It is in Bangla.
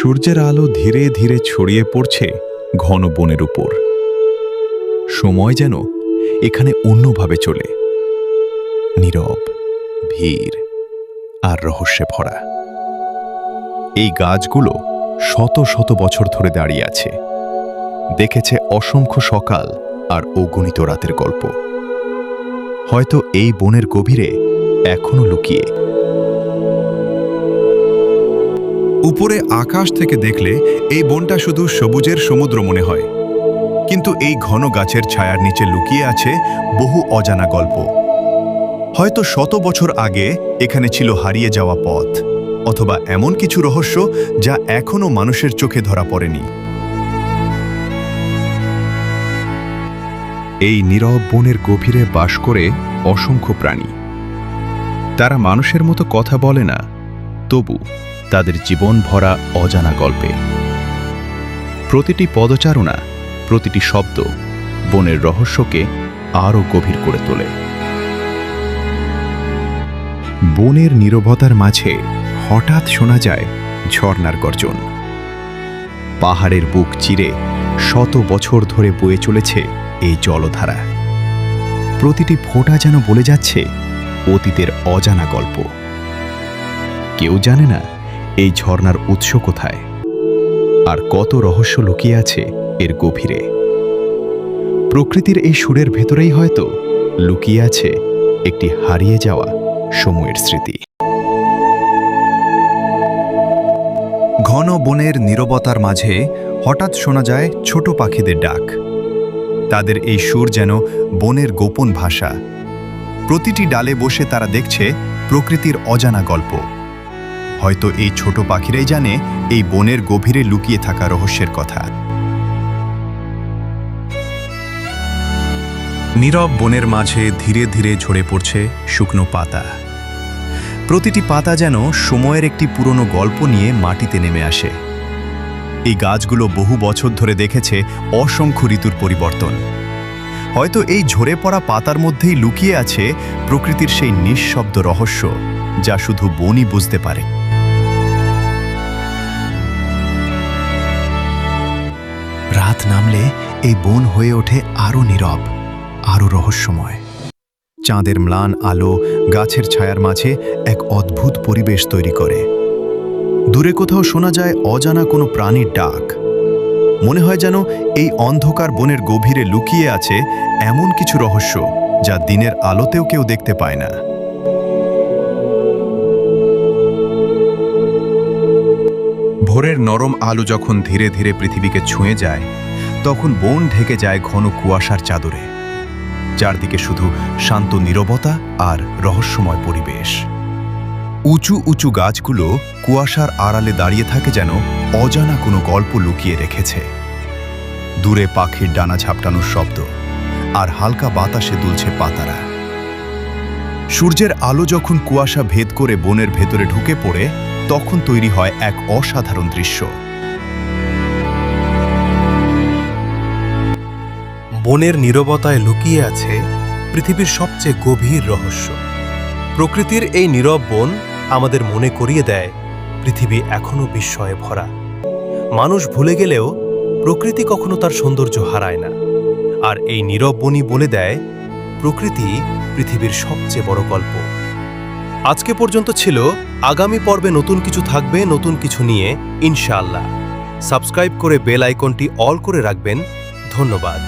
সূর্যের আলো ধীরে ধীরে ছড়িয়ে পড়ছে ঘন বনের উপর। সময় যেন এখানে অন্যভাবে চলে, নীরব, ভিড় আর রহস্যে ভরা। এই গাছগুলো শত শত বছর ধরে দাঁড়িয়ে আছে, দেখেছে অসংখ্য সকাল আর অগণিত রাতের গল্প। হয়তো এই বনের গভীরে এখনো লুকিয়ে। উপরে আকাশ থেকে দেখলে এই বনটা শুধু সবুজের সমুদ্র মনে হয়, কিন্তু এই ঘন গাছের ছায়ার নিচে লুকিয়ে আছে বহু অজানা গল্প। হয়তো শত বছর আগে এখানে ছিল হারিয়ে যাওয়া পথ, অথবা এমন কিছু রহস্য যা এখনো মানুষের চোখে ধরা পড়েনি। এই নীরব বনের গভীরে বাস করে অসংখ্য প্রাণী। তারা মানুষের মতো কথা বলে না, তবু তাদের জীবন ভরা অজানা গল্পে। প্রতিটি পদচারণা, প্রতিটি শব্দ বনের রহস্যকে আরও গভীর করে তোলে। বনের নীরবতার মাঝে হঠাৎ শোনা যায় ঝর্ণার গর্জন। পাহাড়ের বুক চিরে শত বছর ধরে বয়ে চলেছে এই জলধারা। প্রতিটি ফোঁটা যেন বলে যাচ্ছে অতীতের অজানা গল্প। কেউ জানে না এই ঝর্ণার উৎস কোথায়, আর কত রহস্য লুকিয়ে আছে এর গভীরে। প্রকৃতির এই সুরের ভেতরেই হয়তো লুকিয়ে আছে একটি হারিয়ে যাওয়া সময়ের স্মৃতি। ঘন বনের নীরবতার মাঝে হঠাৎ শোনা যায় ছোট পাখিদের ডাক। তাদের এই সুর যেন বনের গোপন ভাষা। প্রতিটি ডালে বসে তারা দেখছে প্রকৃতির অজানা গল্প। হয়তো এই ছোট পাখিরাই জানে এই বনের গভীরে লুকিয়ে থাকা রহস্যের কথা। নীরব বনের মাঝে ধীরে ধীরে ঝরে পড়ছে শুকনো পাতা। প্রতিটি পাতা যেন সময়ের একটি পুরনো গল্প নিয়ে মাটিতে নেমে আসে। এই গাছগুলো বহু বছর ধরে দেখেছে অসংখ্য ঋতুর পরিবর্তন। হয়তো এই ঝরে পড়া পাতার মধ্যেই লুকিয়ে আছে প্রকৃতির সেই নিঃশব্দ রহস্য, যা শুধু বনই বুঝতে পারে। রাত নামলে এই বন হয়ে ওঠে আরও নীরব, আরও রহস্যময়। চাঁদের ম্লান আলো গাছের ছায়ার মাঝে এক অদ্ভুত পরিবেশ তৈরি করে। দূরে কোথাও শোনা যায় অজানা কোনো প্রাণীর ডাক। মনে হয় যেন এই অন্ধকার বনের গভীরে লুকিয়ে আছে এমন কিছু রহস্য যা দিনের আলোতেও কেউ দেখতে পায় না। ভোরের নরম আলো যখন ধীরে ধীরে পৃথিবীকে ছুঁয়ে যায়, তখন বন ঢেকে যায় ঘন কুয়াশার চাদরে। চারদিকে শুধু শান্ত নীরবতা আর রহস্যময় পরিবেশ। উঁচু উঁচু গাছগুলো কুয়াশার আড়ালে দাঁড়িয়ে থাকে, যেন অজানা কোনো গল্প লুকিয়ে রেখেছে। দূরে পাখির ডানা ঝাপটানোর শব্দ, আর হালকা বাতাসে দুলছে পাতারা। সূর্যের আলো যখন কুয়াশা ভেদ করে বনের ভেতরে ঢুকে পড়ে, তখন তৈরি হয় এক অসাধারণ দৃশ্য। বনের নীরবতায় লুকিয়ে আছে পৃথিবীর সবচেয়ে গভীর রহস্য। প্রকৃতির এই নীরব বন আমাদের মনে করিয়ে দেয় পৃথিবী এখনো বিস্ময়ে ভরা। মানুষ ভুলে গেলেও প্রকৃতি কখনো তার সৌন্দর্য হারায় না। আর এই নীরব বনই বলে দেয় প্রকৃতি পৃথিবীর সবচেয়ে বড় গল্প। আজকে পর্যন্ত ছিল, আগামী পর্বে নতুন কিছু থাকবে, নতুন কিছু নিয়ে ইনশাআল্লাহ। সাবস্ক্রাইব করে বেল আইকনটি অল করে রাখবেন। ধন্যবাদ।